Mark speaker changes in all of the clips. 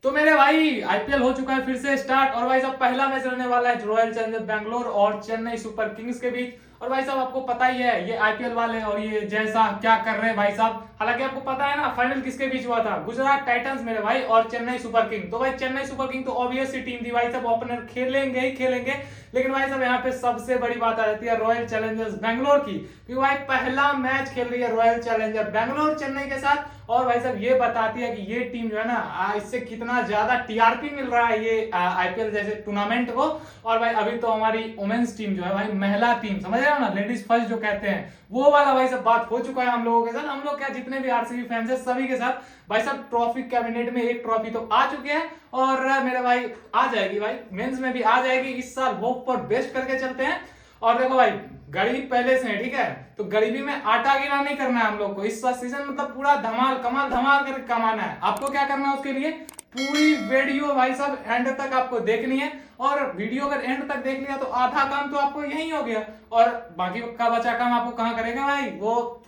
Speaker 1: तो मेरे भाई आईपीएल हो चुका है फिर से स्टार्ट। और भाई साहब पहला मैच रहने वाला है रॉयल चैलेंजर्स बैंगलोर और चेन्नई सुपर किंग्स के बीच। और भाई साहब आपको पता ही है ये आईपीएल वाले और ये जैसा क्या कर रहे हैं भाई साहब। हालांकि आपको पता है ना फाइनल किसके बीच हुआ था, गुजरात टाइटंस मेरे भाई और चेन्नई सुपर किंग। तो भाई चेन्नई सुपर किंग तो ऑब्वियस सी टीम थी भाई साहब, ओपनर खेलेंगे ही खेलेंगे। लेकिन भाई साहब यहाँ पे सबसे बड़ी बात आ जाती है रॉयल चैलेंजर्स बैंगलोर की, क्योंकि भाई पहला मैच खेल रही है रॉयल चैलेंजर बैंगलोर चेन्नई के साथ। और भाई साहब ये बताती है कि ये टीम जो है ना इससे कितना ज्यादा टीआरपी मिल रहा है ये आईपीएल जैसे टूर्नामेंट को। और भाई अभी तो हमारी वुमेन्स टीम जो है भाई महिला टीम, समझ रहे हो ना, लेडीज फर्स्ट जो कहते हैं वो वाला भाई सब बात हो चुका है हम लोगों के साथ। हम लोग क्या जितने भी आरसीबी फैंस है सभी के साथ भाई साहब ट्रॉफी कैबिनेट में एक ट्रॉफी तो आ चुकी है और मेरे भाई आ जाएगी, भाई मेंस में भी आ जाएगी। इस साल होप पर बेस्ट करके चलते हैं। और देखो भाई गरीब पहले से है, ठीक है, तो गरीबी में आटा गिरा नहीं करना है हम लोग को। इस सीजन मतलब पूरा धमाल कमाल धमाल करके कमाना है। आपको क्या करना है उसके लिए, पूरी वीडियो भाई साहब एंड तक आपको देखनी है। और वीडियो अगर एंड तक देख लिया तो आधा काम तो आपको यही हो गया और बाकी का बचा काम आपको कहाँ करेगा भाई, वो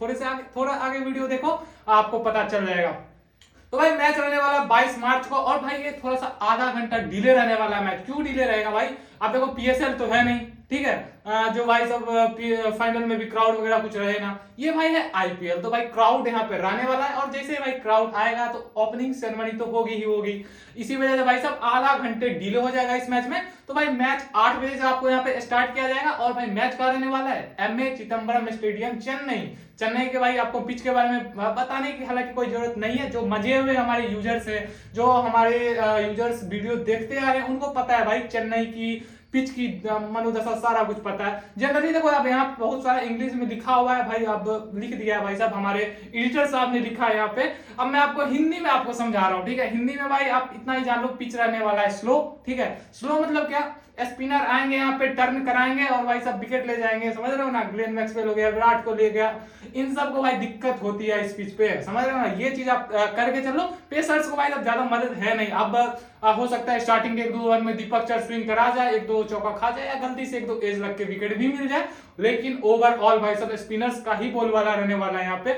Speaker 1: थोड़ा आगे वीडियो देखो आपको पता चल जाएगा। तो भाई मैच रहने वाला 22 मार्च को और भाई ये थोड़ा सा आधा घंटा डिले रहने वाला है मैच। क्यों डिले रहेगा भाई, आप देखो पीएसएल तो है नहीं, ठीक है, जो भाई सब फाइनल में भी क्राउड वगैरह कुछ रहे ना, ये भाई है आईपीएल तो भाई क्राउड यहाँ पे रहने वाला है। और जैसे भाई क्राउड आएगा तो ओपनिंग सेरेमनी तो होगी ही होगी। इसी वजह से भाई साहब आधा घंटे डिले हो जाएगा इस मैच में। तो भाई मैच 8 बजे से आपको यहाँ पे स्टार्ट किया जाएगा। और भाई मैच कहाँ रहने वाला है, एमए चिदम्बरम स्टेडियम चेन्नई। चेन्नई के भाई आपको पिच के बारे में बताने की हालांकि कोई जरूरत नहीं है, जो मजे हुए हमारे यूजर्स है, जो हमारे यूजर्स वीडियो देखते आ रहे हैं उनको पता है भाई चेन्नई की पिच की मनोदशा सारा कुछ पता है। जनरली देखो आप यहाँ बहुत सारा इंग्लिश में लिखा हुआ है भाई, अब लिख दिया है भाई साहब, हमारे एडिटर साहब ने लिखा है यहाँ पे। अब मैं आपको हिंदी में आपको समझा रहा हूँ, ठीक है। हिंदी में भाई आप इतना ही जान लो, पिच रहने वाला है स्लो, ठीक है। स्लो मतलब क्या, स्पिनर आएंगे यहाँ पे टर्न कराएंगे और भाई सब विकेट ले जाएंगे, समझ रहे हो ना। ग्लेन मैक्सवेल हो गया, विराट को ले गया, इन सब को भाई दिक्कत होती है इस पिच पे, समझ रहे हो ना। ये चीज आप करके चलो। पेसर्स को भाई अब ज्यादा मदद है नहीं। अब हो सकता है स्टार्टिंग के 1-2 ओवर में दीपक चर स्विंग करा जाए, 1-2 चौका खा जाए या गलती से 1-2 एज लग के विकेट भी मिल जाए, लेकिन ओवरऑल भाई सब स्पिनर्स का ही बोलबाला रहने वाला है यहाँ पे।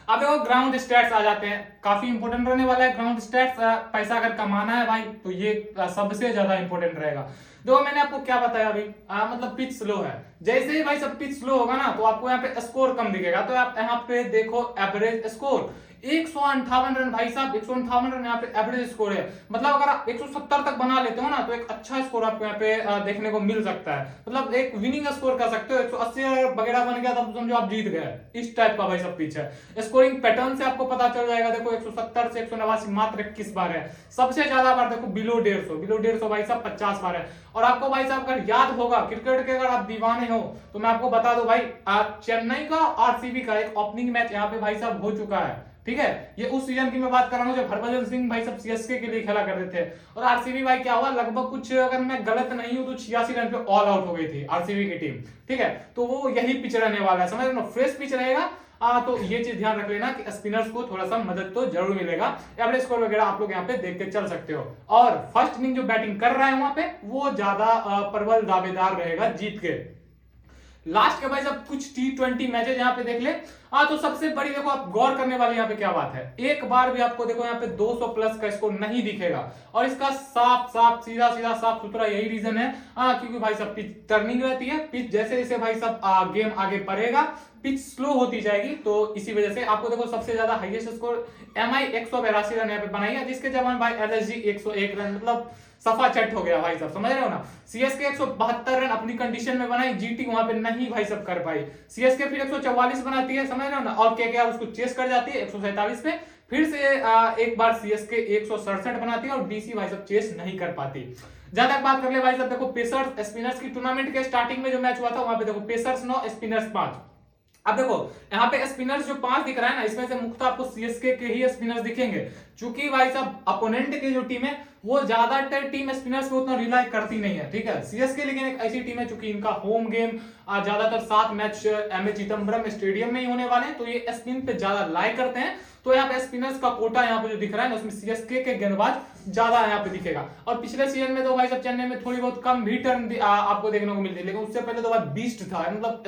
Speaker 1: अब देखो ग्राउंड स्टैट्स आ जाते हैं, काफी इंपोर्टेंट रहने वाला है ग्राउंड स्टैट्स। पैसा अगर कमाना है भाई तो ये सबसे ज्यादा इंपोर्टेंट रहेगा। देखो मैंने आपको क्या बताया अभी, मतलब पिच स्लो है। जैसे ही भाई सब पिच स्लो होगा ना तो आपको यहाँ पे स्कोर कम दिखेगा। तो आप यहाँ पे देखो एवरेज स्कोर 158 रन भाई साहब, 158 रन यहाँ पे एवरेज स्कोर है। मतलब अगर आप 170 तक बना लेते हो ना तो एक अच्छा स्कोर आपको यहाँ पे देखने को मिल सकता है। मतलब एक विनिंग स्कोर कर सकते हो। 180 वगैरह बन गया तब समझो आप जीत गए, इस टाइप का भाई सब पिच है। स्कोरिंग पैटर्न से आपको पता चल जाएगा। देखो 170 से 189 मात्र 21 बार है। सबसे ज्यादा बार देखो बिलो 150 भाई साहब 50 बार है। और आपको भाई साहब अगर याद होगा क्रिकेट के अगर आप दीवाने हो तो मैं आपको बता दूं भाई, चेन्नई का आरसीबी का एक ओपनिंग मैच यहाँ पे भाई साहब हो चुका है, ठीक है। ये उस सीजन की मैं बात कर रहा हूँ जब हरभजन सिंह भाई सब सीएसके के लिए खेला करते थे। और आरसीबी भाई क्या हुआ, लगभग कुछ अगर मैं गलत नहीं हूं तो 86 रन पे ऑल आउट हो गई थी आरसीबी की टीम, ठीक है। तो वो यही पिच रहने वाला है, समझ रहे हो, फ्रेश पिच रहेगा। तो ये चीज ध्यान रख लेना कि स्पिनर्स को थोड़ा सा मदद तो जरूर मिलेगा। एवरेज स्कोर वगैरह आप लोग यहाँ पे देख के चल सकते हो। और फर्स्ट इनिंग जो बैटिंग कर रहा है वहां पे वो ज्यादा प्रबल दावेदार रहेगा जीत के। लास्ट के भाई साहब कुछ T20 मैचेस यहाँ पे देख ले। तो सबसे बड़ी देखो आप गौर करने वाली यहाँ पे क्या बात है, एक बार भी आपको देखो यहाँ पे 200 प्लस का स्कोर नहीं दिखेगा। और इसका साफ साफ सीधा सीधा साफ सुथरा यही रीजन है, क्योंकि भाई सब पिच टर्निंग रहती है। पिच जैसे जैसे भाई सब गेम आगे बढ़ेगा पिच स्लो होती जाएगी। तो इसी वजह से आपको देखो सबसे ज्यादा हाईएस्ट स्कोर एमआई 182 रन यहाँ पे बनाई है, जिसके जवान भाई एलएसजी 101 रन, मतलब सफा चट हो गया भाई सब, समझ रहे हो ना। सीएसके 172 रन अपनी कंडीशन में बनाई, जीटी वहां पे नहीं भाई सब कर पाई। सीएसके फिर 144 बनाती है, समझ रहे हो ना, और केकेआर उसको चेस कर जाती है 147 पे। फिर से एक बार सीएसके 167 बनाती है और डीसी भाई सब चेस नहीं कर पाती। जहां तक बात कर ले भाई सब देखो पेसर्स स्पिनर्स की टूर्नामेंट के स्टार्टिंग में जो मैच हुआ था वहां पे देखो पेसर्स 9 स्पिनर्स 5। अब देखो यहाँ पे स्पिनर्स जो 5 दिख रहा है ना, इसमें से मुख्यतः आपको सीएसके के ही स्पिनर्स दिखेंगे। चूंकि भाई साहब अपोनेंट की जो टीम है वो ज्यादातर टीम स्पिनर्स पे उतना रिलाई करती नहीं है, ठीक है। सीएसके लेकिन एक ऐसी टीम है चूंकि इनका होम गेम ज्यादातर 7 मैच एमए चिदम्बरम स्टेडियम में ही होने वाले हैं, तो ये स्पिन पे ज्यादा लाई करते हैं। तो यहाँ पे स्पिनर्स का कोटा यहाँ पे जो दिख रहा है ना उसमें सीएसके के गेंदबाज ज्यादा यहाँ पे दिखेगा। और पिछले सीजन में तो भाई सब चेन्नई में थोड़ी बहुत कम भी टर्न आपको देखने को मिलती है, लेकिन उससे पहले तो भाई बीस्ट था, मतलब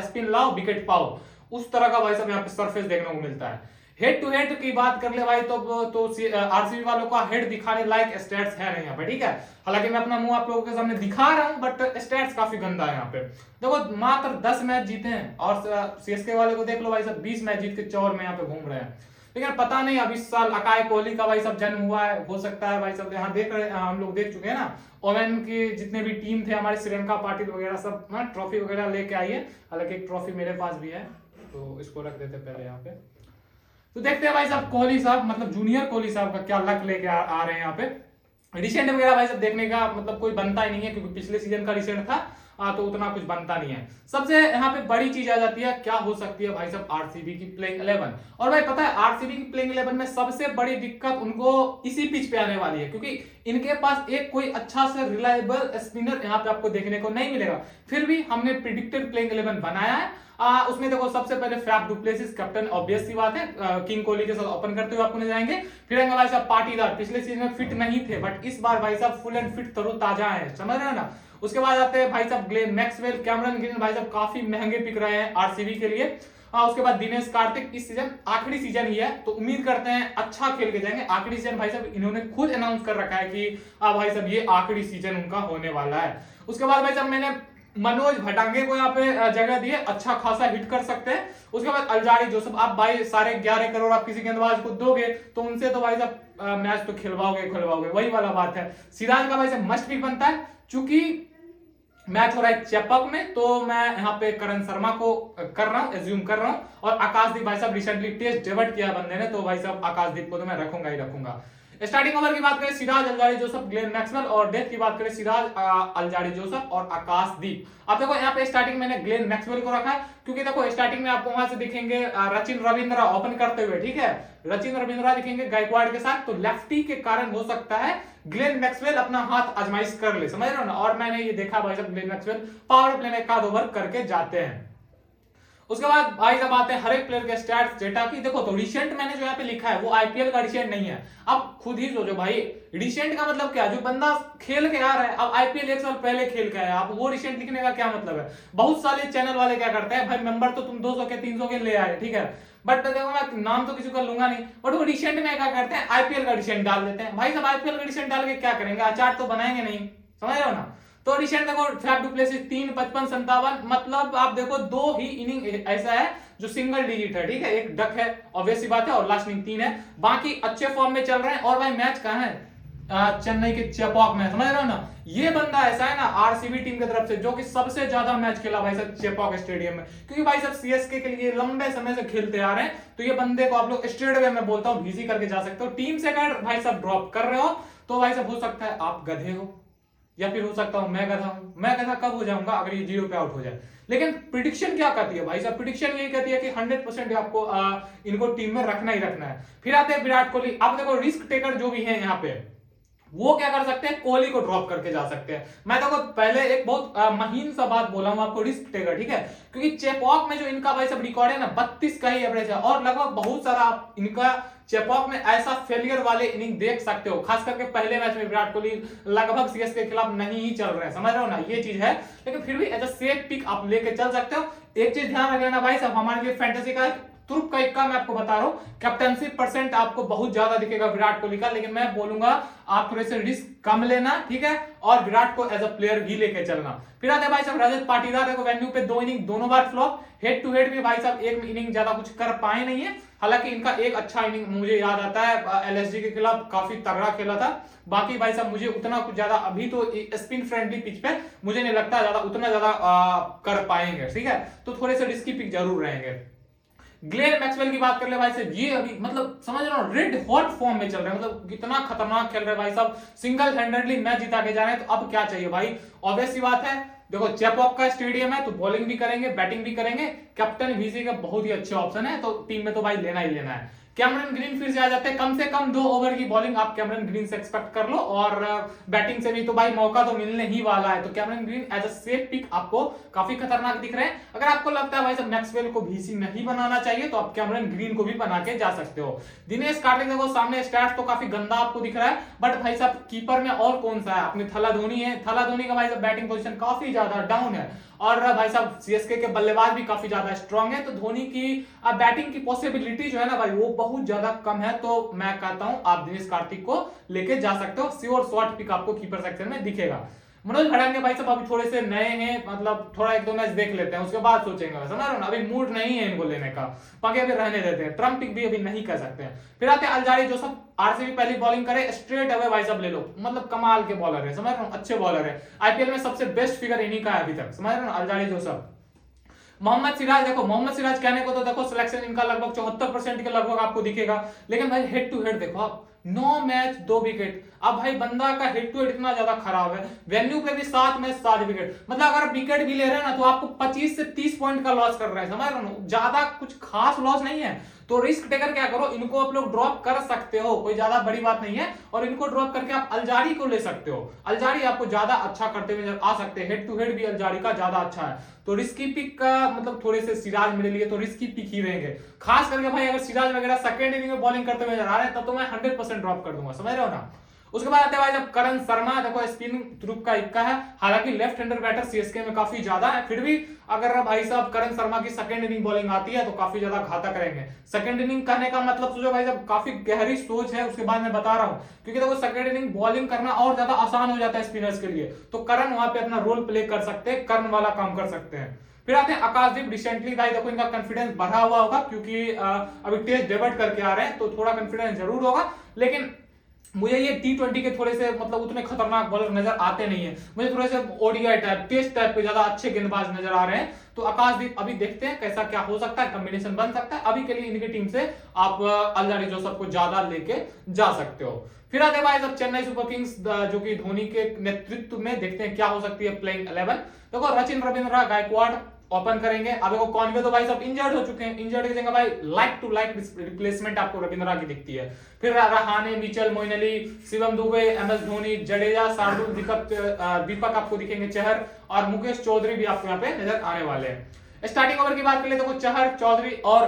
Speaker 1: स्पिन लाओ विकेट पाओ, उस तरह का भाई सब यहाँ पे सरफेस देखने को मिलता है। हेड टू हेड की बात कर ले भाई तो आरसीबी वालों का हेड दिखाने लायक स्टैट्स है नहीं यहाँ पे, ठीक है। हालांकि मैं अपना मुंह आप लोगों के सामने दिखा रहा हूं, बट स्टैट्स काफी गंदा है यहाँ पे। देखो मात्र 10 मैच जीते हैं और सीएसके वाले को देख लो भाई सब 20 मैच जीत के चौर में यहाँ पे घूम रहे हैं। लेकिन पता नहीं अब इस साल अकाय कोहली का भाई सब जन्म हुआ है, हो सकता है भाई सब यहाँ देख रहे हैं, हम लोग देख चुके हैं ना ओवन की जितने भी टीम थे हमारे श्रीलंका पाटिल वगैरह सब ट्रॉफी वगैरह लेके आई है। हालांकि एक ट्रॉफी मेरे पास भी है तो इसको रख देते पहले यहाँ पे। तो देखते हैं भाई साहब कोहली साहब मतलब जूनियर कोहली साहब का क्या लक लेके आ रहे हैं यहाँ पे। रिसेंट वगैरह भाई साहब देखने का मतलब कोई बनता ही नहीं है, क्योंकि पिछले सीजन का रिसेंट था तो उतना कुछ बनता नहीं है। सबसे यहाँ पे बड़ी चीज आ जाती है, क्या हो सकती है भाई साहब आरसीबी की प्लेइंग 11। और भाई पता है आरसीबी की प्लेइंग 11 में सबसे बड़ी दिक्कत उनको इसी पिच पे आने वाली है, क्योंकि इनके पास एक कोई अच्छा से रिलायबल स्पिनर यहाँ पे आपको देखने को नहीं मिलेगा। फिर भी हमने प्रिडिक्टेड प्लेइंग 11 बनाया है। उसमें देखो सबसे पहले Faf du Plessis captain, obvious सी बात है, किंग कोहली के साथ ओपन करते हुए आपको नजर आएंगे। फिर आएंगे भाई साहब पाटीदार, पिछले सीजन में फिट नहीं थे बट इस बार भाई साहब फुल एंड फिट तरोताजा है, समझ रहे हो ना। उसके बाद आते हैं भाई साहब ग्लेन मैक्सवेल, कैमरन ग्रीन भाई साहब काफी महंगे पिक रहे हैं आरसीबी के लिए। उसके बाद दिनेश कार्तिक, इस सीजन आखिरी सीजन ही है तो उम्मीद करते हैं अच्छा खेल के जाएंगे। आखिरी सीजन भाई साहब इन्होंने खुद अनाउंस कर रखा है कि भाई साहब ये आखिरी सीजन उनका होने वाला है। उसके बाद भाई साहब मैंने मनोज भटांगे को यहाँ पे जगह दी है, अच्छा खासा हिट कर सकते हैं। उसके बाद अल्जारी जोसेफ, आप भाई सारे 11 करोड़ आप किसी गेंदबाज को दोगे तो उनसे तो भाई साहब मैच तो खिलवाओगे, वही वाला बात है। सिराज का भाई साहब मस्ट पिक बनता है, चूंकि मैच हो रहा है चेपक में तो मैं यहाँ पे करण शर्मा को कर रहा हूँ, एज्यूम कर रहा हूँ। और आकाशदीप भाई साहब रिसेंटली टेस्ट डेब्यूट किया बंदे ने, तो भाई साहब आकाशदीप को तो मैं रखूंगा ही रखूंगा। स्टार्टिंग ओवर की बात करें Siraj, Alzarri Joseph, Glenn Maxwell, और डेथ की बात करें सिराज, अल्जारी जोसेफ और आकाशदीप। अब देखो यहाँ पे स्टार्टिंग मैंने ग्लेन मैक्सवेल को रखा है, क्योंकि देखो स्टार्टिंग में आपको वहां से दिखेंगे रचिन रविंद्रा ओपन करते हुए, ठीक है, रचिन रविंद्रा दिखेंगे गायकवाड़ के साथ, तो लेफ्टी के कारण हो सकता है ग्लेन मैक्सवेल अपना हाथ आजमाइश कर ले, समझ रहे हो ना। और मैंने ये देखा भाई साहब ग्लेन मैक्सवेल पावर प्ले में एक आध ओवर करके जाते हैं। उसके बाद भाई जब आते हैं हर एक प्लेयर के स्टैट्स डेटा की, देखो तो रिसेंट मैंने जो यहाँ पे लिखा है वो आईपीएल का रिसेंट नहीं है। अब खुद ही सोचो भाई रिसेंट का मतलब क्या, जो बंदा खेल के आ रहा है, अब आईपीएल एक साल पहले खेल के आया, अब वो रिसेंट लिखने का क्या मतलब है। बहुत सारे चैनल वाले क्या करते हैं, भाई मेंबर तो तुम 200 के 300 के ले आए, ठीक है, बट देखो मैं नाम तो किसी का लूंगा नहीं, बट वो रिसेंट में क्या करते हैं आईपीएल का रिसेंट डाल देते हैं। भाई सब आईपीएल का रिसेंट डाल के क्या करेंगे, अचार तो बनाएंगे नहीं, समझ रहे हो ना। तो रिसेंट देखो फैफ डु प्लेसिस 3, 55, 57, मतलब आप देखो 2 ही इनिंग ऐसा है जो सिंगल डिजिट है, ठीक है, एक डक है ऑब्वियस सी बात है और लास्ट इनिंग 3 है, बाकी अच्छे फॉर्म में चल रहे हैं। और भाई मैच कहां है, चेन्नई के चेपॉक में, समझ रहे हो ना। ये बंदा ऐसा है ना आरसीबी टीम की तरफ से जो कि सबसे ज्यादा मैच खेला भाई साहब चेपॉक स्टेडियम में, क्योंकि भाई साहब सीएसके के लिए लंबे समय से खेलते आ रहे हैं, तो ये बंदे को आप लोग स्ट्रेट वे में बोलता हूं बिजी करके जा सकते हो। टीम से अगर भाई साहब ड्रॉप कर रहे हो तो भाई साहब हो सकता है आप गधे हो, या फिर हो सकता हूं मैं गधा हूं। मैं गधा कब हो जाऊंगा, अगर ये 0 पे आउट हो जाए। लेकिन प्रिडिक्शन क्या कहती है भाई साहब, प्रिडिक्शन यही कहती है कि 100% आपको इनको टीम में रखना ही रखना है। फिर आते हैं विराट कोहली। अब देखो रिस्क टेकर जो भी है यहाँ पे वो क्या कर सकते हैं, कोहली को ड्रॉप करके जा सकते हैं। मैं देखो पहले एक बहुत महीन सा बात बोला हूं आपको, रिस्क टेकर, ठीक है, क्योंकि चेपॉक में जो इनका भाई सब रिकॉर्ड है ना 32 का ही एवरेज है, और लगभग बहुत सारा इनका चेपॉक में ऐसा फेलियर वाले इनिंग देख सकते हो, खास करके पहले मैच में विराट कोहली लगभग सीएसके के खिलाफ नहीं ही चल रहे हैं, समझ रहे हो ना, ये चीज है। लेकिन फिर भी as a safe pick up लेके चल सकते हो। एक चीज ध्यान रखना भाई साहब, हमारे लिए फैंटेसी का तुर्क का इक्का मैं आपको बता रहा हूं, कैप्टनसी परसेंट आपको बहुत ज्यादा दिखेगा विराट कोहली का, लेकिन मैं बोलूंगा आप थोड़े से रिस्क कम लेना, ठीक है, और विराट को एज अ प्लेयर ही लेके चलना। फिर आते भाई साहब रजत पाटीदार, देखो वेन्यू पे 2 इनिंग दोनों बार फ्लॉप, हेड टू हेड भी भाई साहब एक इनिंग ज्यादा कुछ कर पाए नहीं है। हालांकि इनका एक अच्छा इनिंग मुझे याद आता है एलएसजी के खिलाफ काफी तगड़ा खेला था। बाकी भाई साहब मुझे उतना कुछ ज्यादा अभी तो स्पिन फ्रेंडली पिच पे मुझे नहीं लगता ज्यादा उतना ज्यादा कर पाएंगे, ठीक है, तो थोड़े से रिस्की पिक जरूर रहेंगे। ग्लेन मैक्सवेल की बात कर ले भाई साहब, ये अभी मतलब समझ रहे हो रेड हॉट फॉर्म में चल रहे हैं, मतलब कितना खतरनाक खेल रहे हैं भाई साहब, सिंगल हैंडेडली मैच जिता के जा रहे हैं। तो अब क्या चाहिए भाई, ऑब्वियस सी बात है, देखो चेपॉक का स्टेडियम है तो बॉलिंग भी करेंगे बैटिंग भी करेंगे, कैप्टन वीसी का बहुत ही अच्छे ऑप्शन है, तो टीम में तो भाई लेना ही लेना है। कैमरन ग्रीन फिर से आ जाते हैं, कम से कम 2 ओवर की बॉलिंग आप कैमरन ग्रीन से एक्सपेक्ट कर लो, और बैटिंग से भी तो भाई मौका तो मिलने ही वाला है। तो Cameron Green as a safe pick आपको काफी खतरनाक दिख रहे हैं। अगर आपको लगता है भाई साहब मैक्सवेल को वीसी नहीं बनाना चाहिए तो आप कैमरन ग्रीन को भी बना के जा सकते हो। दिनेश कार्तिक देखो सामने स्टैट्स तो काफी गंदा आपको दिख रहा है, बट भाई साहब कीपर में और कौन सा है, अपने थला धोनी है, थला धोनी का भाई साहब बैटिंग पोजीशन काफी ज्यादा डाउन है, और भाई साहब सीएसके के बल्लेबाज भी काफी ज्यादा स्ट्रांग है, तो धोनी की बैटिंग की पॉसिबिलिटी जो है ना भाई वो बहुत ज्यादा कम है। तो मैं कहता हूं आप दिनेश कार्तिक को लेके जा सकते हो, श्योर शॉट पिक आपको कीपर सेक्शन में दिखेगा। मनोज भड़ंगे भाई साहब अभी थोड़े से नए हैं, मतलब थोड़ा एक दो मैच देख लेते हैं उसके बाद सोचेंगे, समझ रहे हो ना, अभी मूड नहीं है इनको लेने का, बाकी अभी रहने देते हैं, ट्रम्प पिक भी अभी नहीं कर सकते हैं। फिर आते हैं अल्जारी जोसफ, आरसीबी पहली बॉलिंग करे स्ट्रेट अवे भाई साहब ले लो, मतलब कमाल के बॉलर है, समझ रहे हो, अच्छे बॉलर है, आईपीएल में सबसे बेस्ट फिगर इन्हीं का है अभी तक, समझ रहे हो, अल्जारी जोसफ। मोहम्मद सिराज, देखो मोहम्मद सिराज कहने को तो देखो सिलेक्शन इनका लगभग 74% के लगभग आपको दिखेगा, लेकिन भाई हेड टू हेड देखो आप 9 मैच 2 विकेट। अब भाई बंदा का हेड टू हेड इतना ज्यादा खराब है, वेन्यू पे भी 7 मैच 7 विकेट, मतलब अगर विकेट भी ले रहे हैं ना तो आपको 25 से 30 पॉइंट का लॉस कर रहे हैं, समझ रहे हो, ज्यादा कुछ खास लॉस नहीं है। तो रिस्क टेकर क्या करो, इनको आप लोग ड्रॉप कर सकते हो, कोई ज्यादा बड़ी बात नहीं है, और इनको ड्रॉप करके आप अल्जारी को ले सकते हो, अल्जारी आपको ज्यादा अच्छा करते हुए आ सकते हैं, हेड टू हेड भी अल्जारी का ज्यादा अच्छा है। तो रिस्की पिक का मतलब थोड़े से सिराज मेरे लिए तो रिस्की पिक ही रहेंगे, खास करके भाई अगर सिराज वगैरह सेकंड इनिंग में बॉलिंग करते हुए नजर आ रहे हैं तब तो मैं 100% ड्रॉप कर दूंगा, समझ रहे हो ना। उसके बाद आते हैं भाई जब करण शर्मा, देखो स्पिन तुरुप का इक्का है, हालांकि लेफ्ट हैंडर बैटर सीएसके में काफी ज्यादा है, फिर भी अगर भाई साहब करण शर्मा की सेकंड इनिंग बॉलिंग आती है तो काफी ज्यादा घातक रहेंगे। सेकंड इनिंग कहने का मतलब सोचो भाई साहब काफी गहरी सोच है, उसके बाद मैं बता रहा हूं, क्योंकि देखो सेकंड इनिंग बॉलिंग करना और ज्यादा आसान हो जाता है स्पिनर्स के लिए, तो करण वहां पे अपना रोल प्ले कर सकते हैं, कर्ण वाला काम कर सकते हैं। फिर आते हैं आकाशदीप, रिसेंटली भाई देखो इनका कॉन्फिडेंस बढ़ा हुआ होगा, क्योंकि अभी टेस्ट डेब्यूट करके आ रहे हैं, तो थोड़ा कॉन्फिडेंस जरूर होगा, लेकिन मुझे ये टी20 के थोड़े से मतलब उतने खतरनाक बॉलर नजर आते नहीं है, मुझे थोड़े से ओडीआई टाइप टेस्ट टाइप के ज्यादा अच्छे गेंदबाज नजर आ रहे हैं। तो आकाशदीप अभी देखते हैं कैसा क्या हो सकता है, कॉम्बिनेशन बन सकता है, अभी के लिए इनकी टीम से आप अल्जारी जोसफ को ज्यादा लेके जा सकते हो। फिर आते भाई जब चेन्नई सुपर किंग्स जो कि धोनी के नेतृत्व में, देखते हैं क्या हो सकती है प्लेइंग 11। देखो रचिन रविंद्र गायकवाड़ ओपन करेंगे, अब देखो कॉनवे तो भाई सब इंजर्ड हो चुके हैं, इंजर्ड की जगह भाई लाइक टू लाइक रिप्लेसमेंट आपको रविंद्रा की दिखती है। फिर रहाने, मिचेल, मोइन अली, शिवम दुबे, एमएस धोनी, जडेजा, शार्दुल, दीपक आपको दिखेंगे, चहर और मुकेश चौधरी भी आपको यहाँ पे नजर आने वाले हैं। स्टार्टिंग ओवर की बात करें तो चहर, चौधरी, और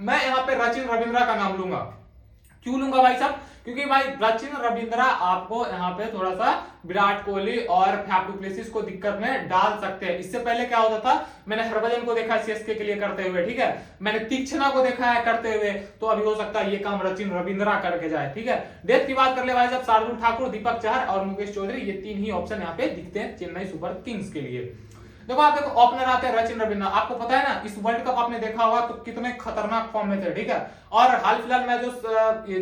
Speaker 1: मैं यहाँ पे रचिन रविंद्रा का नाम लूंगा। क्यों लूंगा भाई साहब, क्योंकि भाई रचिन रविंद्रा आपको यहाँ पे थोड़ा सा विराट कोहली और फैफ डु प्लेसिस को दिक्कत में डाल सकते हैं। इससे पहले क्या होता था, मैंने हरभजन को देखा है सीएसके के लिए करते हुए, ठीक है, मैंने तीक्ष्णा को देखा है करते हुए, तो अभी हो सकता है ये काम रचिन रविंद्रा करके जाए, ठीक है। डेथ की बात कर ले भाई साहब, शार्दुल ठाकुर, दीपक चहर और मुकेश चौधरी, ये 3 ही ऑप्शन यहाँ पे दिखते हैं चेन्नई सुपर किंग्स के लिए। देखो आप देखो ओपनर आते हैं रचिन रविंद्रा, आपको पता है ना इस वर्ल्ड कप आपने देखा होगा तो कितने खतरनाक फॉर्म में थे, ठीक है, और हाल फिलहाल मैं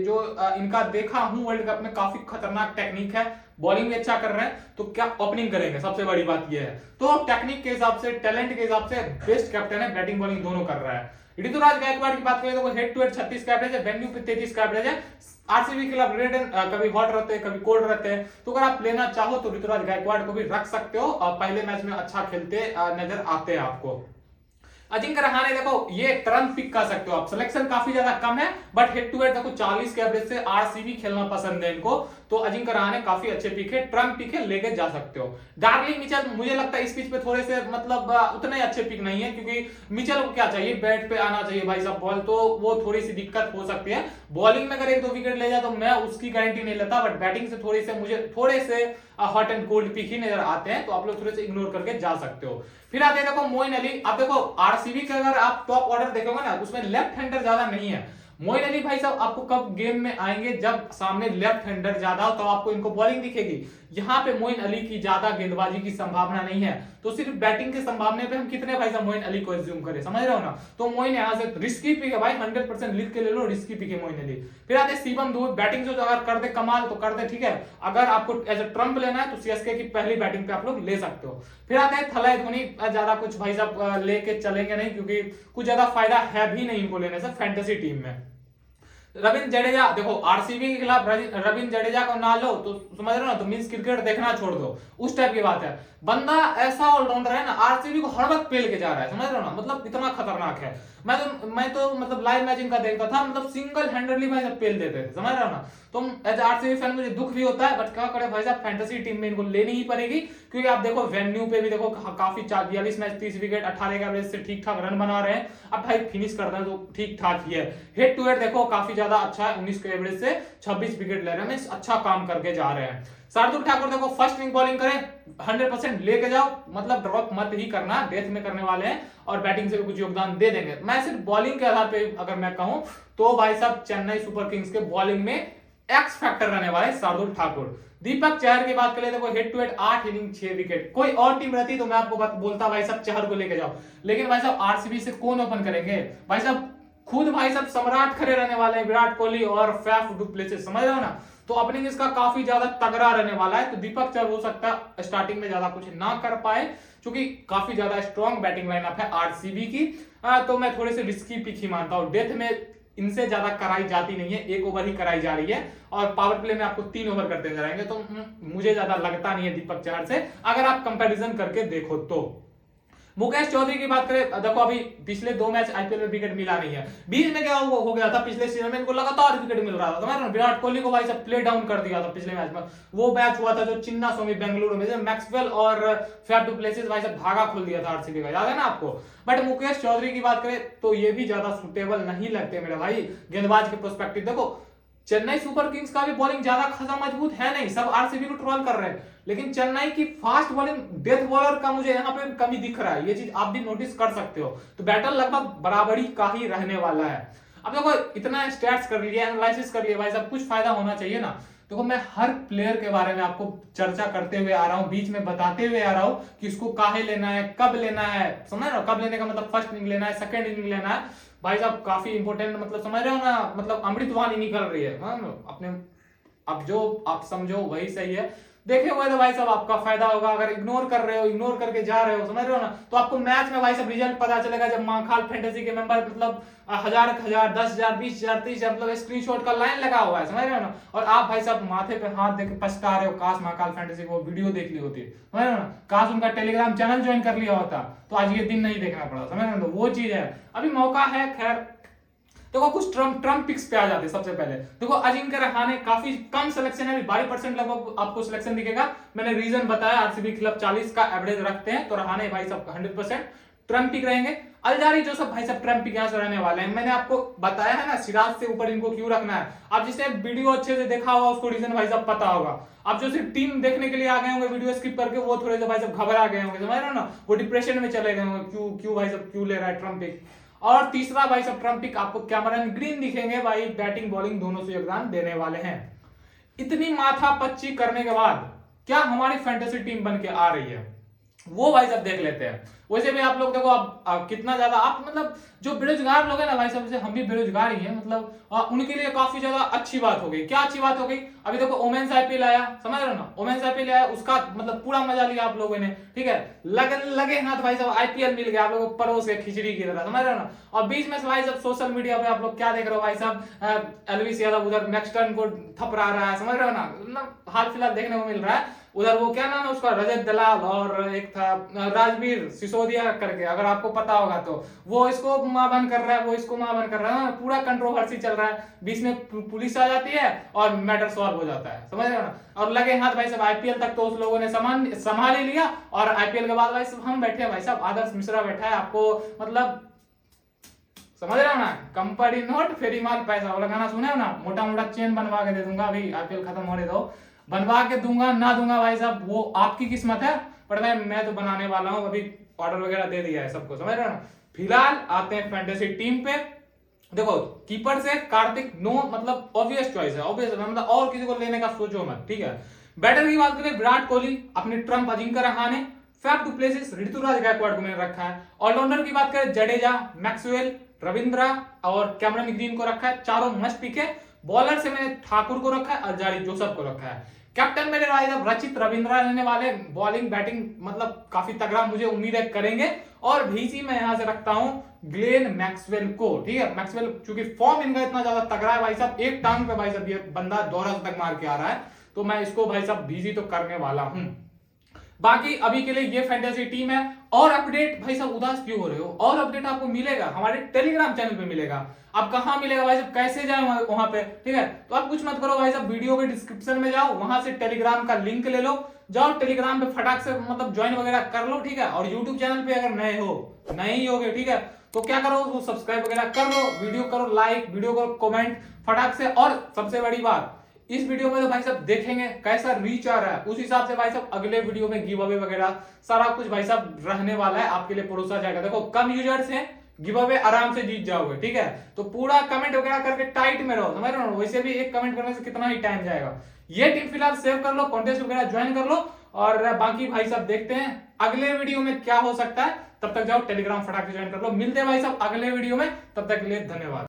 Speaker 1: जो इनका देखा हूं वर्ल्ड कप में, काफी खतरनाक टेक्निक है, बॉलिंग भी अच्छा कर रहे हैं, तो क्या ओपनिंग करेंगे, सबसे बड़ी बात यह है। तो टेक्निक के हिसाब से, टैलेंट के हिसाब से बेस्ट कैप्टन है, बैटिंग बॉलिंग दोनों कर रहा है। ऋतुराज गायकवाड़ की बात करें तो हेड टू हेड 36 का एवरेज है, वेन्यू पे 33 का एवरेज है। आरसीबी के खिलाफ रेड कभी हॉट रहते हैं कभी कोल्ड रहते हैं, तो अगर आप लेना चाहो तो ऋतुराज गायकवाड़ को भी रख सकते हो, पहले मैच में अच्छा खेलते नजर आते हैं आपको। अजिंक्य रहाणे देखो ये टर्न पिक कर सकते हो आप, सिलेक्शन काफी ज्यादा कम है, बट हेड टू हेड देखो 40 के एवरेज से आरसीबी खेलना पसंद है इनको, तो अजिंक्य रहाणे काफी अच्छे पिक है, ट्रम्प पिक है, लेके जा सकते हो। डार्लिंग मिचेल मुझे लगता है इस पिच पे थोड़े से मतलब उतने अच्छे पिक नहीं है, क्योंकि मिचेल को क्या चाहिए, बैट पे आना चाहिए भाई साहब बॉल, तो वो थोड़ी सी दिक्कत हो सकती है। बॉलिंग में अगर 1-2 विकेट ले जाए तो मैं उसकी गारंटी नहीं लेता, बट बैटिंग से थोड़ी से मुझे थोड़े से हॉट एंड कोल्ड पिक ही नजर आते हैं, तो आप लोग थोड़े से इग्नोर करके जा सकते हो। फिर आते हैं देखो मोइन अली, अब देखो आरसीबी का अगर आप टॉप ऑर्डर देखोगे ना उसमें लेफ्ट हैंडर ज्यादा नहीं है। मोइन अली भाई साहब आपको कब गेम में आएंगे, जब सामने लेफ्ट हैंडर ज्यादा हो तो आपको इनको बॉलिंग दिखेगी, यहाँ पे मोइन अली की ज्यादा गेंदबाजी की संभावना नहीं है, तो सिर्फ बैटिंग के संभावना पे हम कितने भाई साहब मोइन अली को एज्यूम करें, समझ रहे हो ना। तो मोइन यहाँ से रिस्की पिक है भाई, 100% लिख के ले लो, रिस्की पिक है मोइन अली। फिर आते शिवम दुबे, बैटिंग से अगर कर दे कमाल तो कर दे, ठीक है, अगर आपको एज ए ट्रम्प लेना है तो सीएसके की पहली बैटिंग पे आप लोग ले सकते हो। फिर आते हैं थलाई धोनी, ज्यादा कुछ भाई साहब लेके चलेंगे नहीं, क्योंकि कुछ ज्यादा फायदा है भी नहीं इनको लेने से फैंटेसी टीम में। रविंद्र जडेजा देखो आरसीबी के खिलाफ रविंद्र जडेजा को ना लो तो समझ रहे हो ना, तो मींस क्रिकेट देखना छोड़ दो, उस टाइप की बात है। बंदा ऐसा ऑलराउंडर है ना, आरसीबी को हर वक्त पेल के जा रहा है, समझ रहे हो ना, मतलब इतना खतरनाक है। मैं तो मतलब लाइव मैच इनका देखता था, मतलब सिंगल हैंडली भाई सब पेल देते थे, समझ रहे हो ना। तो एज आरसीबी फैन मुझे दुख भी होता है, बट क्या करे भाई साहब, फैंटेसी टीम में इनको लेनी ही पड़ेगी, क्योंकि आप देखो वेन्यू पे भी देखो काफी 42 मैच 30 विकेट 18 का एवरेज से ठीक ठाक रन बना रहे हैं। अब भाई फिनिश करना तो ठीक ठाक ही है। हेड टू हेड देखो काफी ज्यादा अच्छा है, 19 के एवरेज से 26 विकेट ले रहे हैं, अच्छा काम करके जा रहे हैं। शार्दुल ठाकुर देखो फर्स्ट इनिंग बॉलिंग करे 100% लेके जाओ, मतलब ड्रॉप मत ही करना, डेथ में करने वाले हैं और बैटिंग से भी कुछ योगदान दे देंगे। मैं सिर्फ बॉलिंग के आधार पे अगर मैं कहूं तो भाई साहब चेन्नई सुपर किंग्स के बॉलिंग में एक्स फैक्टर रहने वाले शार्दुल ठाकुर। दीपक चहर की बात करें देखो head to head 8 inning 6 wicket, कोई और टीम रहती तो मैं आपको बोलता भाई साहब चहर को लेके जाओ, लेकिन भाई साहब आरसीबी से कौन ओपन करेंगे भाई साहब, खुद भाई साहब सम्राट खड़े रहने वाले हैं विराट कोहली और फैफ डू प्लेसिस, समझ रहे हो ना, तो ओपनिंग इसका काफी ज्यादा तगड़ा रहने वाला है। तो दीपक चहर हो सकता है स्टार्टिंग में ज्यादा कुछ ना कर पाए क्योंकि काफी ज्यादा स्ट्रॉन्ग बैटिंग लाइनअप है आरसीबी की, तो मैं थोड़े से रिस्की पिक ही मानता हूं। डेथ में इनसे ज्यादा कराई जाती नहीं है, 1 ओवर ही कराई जा रही है और पावर प्ले में आपको 3 ओवर करते नजर आएंगे, तो मुझे ज्यादा लगता नहीं है दीपक चहर से अगर आप कंपैरिजन करके देखो तो। मुकेश चौधरी की बात करें देखो अभी पिछले 2 मैच आईपीएल में विकेट मिला नहीं है, बीच में क्या हो गया था पिछले सीजन में इनको लगातार विकेट मिल रहा था, समझ, विराट कोहली को भाई सब प्ले डाउन कर दिया था पिछले मैच में। वो मैच हुआ था जो चिन्ना स्वामी बेंगलुरु में, मैक्सवेल और फैफ डू प्लेसिस भाई सब धागा खोल दिया था आरसीबी का, याद है ना आपको। बट मुकेश चौधरी की बात करें तो ये भी ज्यादा सुटेबल नहीं लगते मेरे भाई गेंदबाज के प्रोस्पेक्टिव। देखो चेन्नई सुपर किंग्स का भी बॉलिंग ज्यादा खासा मजबूत है नहीं, सब आरसीबी को ट्रोल कर रहे हैं, लेकिन चेन्नई की फास्ट बॉलिंग डेथ बॉलर का मुझे यहाँ पे कमी दिख रहा है, ये चीज आप भी नोटिस कर सकते हो। तो बैटल लगभग बराबरी का ही रहने वाला है। अब देखो इतना स्टैट्स कर लिया, एनालिसिस कर लिया भाई साहब, कुछ फायदा होना चाहिए ना। देखो मैं हर प्लेयर के बारे में आपको चर्चा करते हुए आ रहा हूँ, बीच में बताते हुए आ रहा हूँ कि इसको काहे लेना है, कब लेना है, समझ रहे हो, कब लेने का मतलब फर्स्ट इनिंग लेना है, सेकंड इनिंग लेना है भाई साहब, काफी इंपॉर्टेंट, मतलब समझ रहे हो ना, मतलब अमृतवाणी निकल रही है अपने, अब जो आप समझो वही सही है। देखे हुए तो भाई साहब आपका फायदा होगा, अगर इग्नोर कर रहे हो, इग्नोर करके जा रहे हो, समझ रहे हो ना, तो आपको मैच में भाई साहब रिजल्ट पता चलेगा जब माखाल फैंटेसी के मेंबर मतलब 1000 10,000 20,000 30,000 मतलब स्क्रीनशॉट का लाइन लगा हुआ है, समझ रहे हो ना, और आप भाई साहब माथे पे हाथ देके पछता रहे हो, काश महाकाल फैंटेसी को वीडियो देख ली होती, समझ रहे हो ना, काश उनका टेलीग्राम चैनल ज्वाइन कर लिया होता तो आज ये दिन नहीं देखना पड़ा, समझ रहे हो ना, वो चीज है। अभी मौका है, खैर देखो कुछ ट्रम्प पिक्स पे आ जाते सबसे पहले। देखो अजिंक्य रहाणे काफी कम सिलेक्शन है, 12% लगभग आपको सिलेक्शन दिखेगा, मैंने रीजन बताया, आरसीबी क्लब 40 का एवरेज रखते हैं, तो रहाणे भाई सब 100% ट्रम्प पिक रहेंगे। अलजारी जोसेफ भाई सब ट्रम्प पिक यहां से रहने वाले हैं, मैंने आपको बताया है ना सिराज से ऊपर इनको क्यों रखना है। आप जिसने वीडियो अच्छे से देखा होगा उसको रीजन भाई सब पता होगा। आप जो सिर्फ टीम देखने के लिए आ गए होंगे वीडियो स्किप करके, वो थोड़े से भाई सब घबरा गए होंगे, समझ रहे हो ना, वो डिप्रेशन में चले गए होंगे, क्यों भाई सब क्यों ले रहा है ट्रम्प पिक। और तीसरा भाई सब ट्रम्प पिक आपको कैमरन ग्रीन दिखेंगे, भाई बैटिंग बॉलिंग दोनों से योगदान देने वाले हैं। इतनी माथा पच्ची करने के बाद क्या हमारी फैंटेसी टीम बन के आ रही है वो भाई सब देख लेते हैं। वैसे भी आप लोग देखो आप कितना ज्यादा आप मतलब जो बेरोजगार लोग हैं ना भाई साहब, जैसे हम भी बेरोजगार ही हैं, मतलब उनके लिए काफी ज्यादा अच्छी बात हो गई। क्या अच्छी बात हो गई, अभी देखो वोमेन्स आईपीएल आया, समझ रहे हो ना, वोमेन्स आईपीएल आया, उसका मतलब पूरा मजा लिया आप लोगों ने, ठीक है, लगे हाथ भाई साहब आईपीएल मिल गया आप लोगों को परोस के खिचड़ी की तरह, समझ रहे हो ना। और बीच में भाई साहब सोशल मीडिया पे आप लोग क्या देख रहे हो भाई साहब, एलविस यादव उधर नेक्स्ट टर्न को थपरा रहा है, समझ रहे हो ना, मतलब हाल फिलहाल देखने को मिल रहा है। उधर वो क्या नाम है उसका, रजत दलाल, और एक था राजवीर सिसोदिया करके, अगर आपको पता होगा तो, वो इसको मां बन कर रहा है, वो इसको मां बन कर रहा है, पूरा कंट्रोवर्सी चल रहा है, बीच में पुलिस आ जाती है और मैटर सॉल्व हो जाता है, समझ रहे हो ना। और लगे हाथ भाई साहब आईपीएल तक तो उस लोगों ने संभाल ही लिया, और आईपीएल के बाद भाई साहब हम बैठे हैं, भाई साहब आदर्श मिश्रा बैठा है, आपको मतलब समझ रहे हो ना, कंपनी नोट फेरी माल पैसा वाला गाना सुने हो ना, मोटा मोटा चेन बनवा के दे दूंगा, अभी आईपीएल खत्म होने दो, बनवा के दूंगा ना दूंगा भाई साहब वो आपकी किस्मत है, पर मैं तो बनाने वाला हूं, अभी ऑर्डर वगैरह दे दिया है सबको, समझ रहे हो ना। फिलहाल आते हैं फैंटेसी टीम पे। देखो कीपर से कार्तिक नो मतलब ऑब्वियस चॉइस है, ऑब्वियस मतलब और किसी को लेने का सोचो मत, ठीक है। बैटर की बात करें विराट कोहली, अपने trump Ajinkya Rahane, Faf du Plessis, Ruturaj Gaikwad को मैंने रखा है। ऑलराउंडर की बात करें जडेजा, मैक्सवेल, रविंद्रा और कैमरन ग्रीन को रखा है, चारों मस्ट पिक है। बॉलर से मैंने ठाकुर को रखा है, अलजारी जोसेफ को रखा है। कैप्टन मेरे भाई साहब रचित रविंद्रा रहने वाले, बॉलिंग बैटिंग मतलब काफी तगड़ा मुझे उम्मीद है करेंगे। और भीसी मैं यहां से रखता हूं ग्लेन मैक्सवेल को, ठीक है, मैक्सवेल चूंकि फॉर्म इनका इतना ज्यादा तगड़ा है भाई साहब, एक टांग पे भाई साहब ये बंदा दोहरा तक मार के आ रहा है, तो मैं इसको भाई साहब भीसी तो करने वाला हूं। बाकी अभी के लिए ये फैंटेसी टीम है। और अपडेट भाई साहब उदास क्यों हो रहे हो, और अपडेट आपको मिलेगा हमारे टेलीग्राम चैनल पे मिलेगा। आप कहां मिलेगा भाई साहब, कैसे जाए वहां पे, ठीक है, तो आप कुछ मत करो भाई साहब, वीडियो के डिस्क्रिप्शन में जाओ, वहां से टेलीग्राम का लिंक ले लो, जाओ टेलीग्राम पे फटाक से मतलब ज्वाइन वगैरह कर लो, ठीक है। और यूट्यूब चैनल पे अगर नए ही होगे, ठीक है, तो क्या करो वो सब्सक्राइब वगैरह कर लो, वीडियो करो लाइक, वीडियो को कमेंट फटाक से। और सबसे बड़ी बात इस वीडियो में तो भाई साहब देखेंगे कैसा रीच आ रहा है, उस हिसाब से भाई साहब अगले वीडियो में गिव अवे वगैरह सारा कुछ भाई साहब रहने वाला है, आपके लिए परोसा जाएगा। देखो कम यूजर्स हैं, गिव अवे आराम से जीत जाओगे, ठीक है। तो पूरा कमेंट वगैरह करके टाइट में रहो, समझ रहे हो। वैसे भी एक कमेंट करने से कितना ही टाइम जाएगा। ये टिप फिलहाल सेव कर लो, कॉन्टेस्ट वगैरह ज्वाइन कर लो, और बाकी भाई साहब देखते हैं अगले वीडियो में क्या हो सकता है। तब तक जाओ टेलीग्राम फटाक से ज्वाइन कर लो। मिलते हैं भाई साहब अगले वीडियो में, तब तक के लिए धन्यवाद।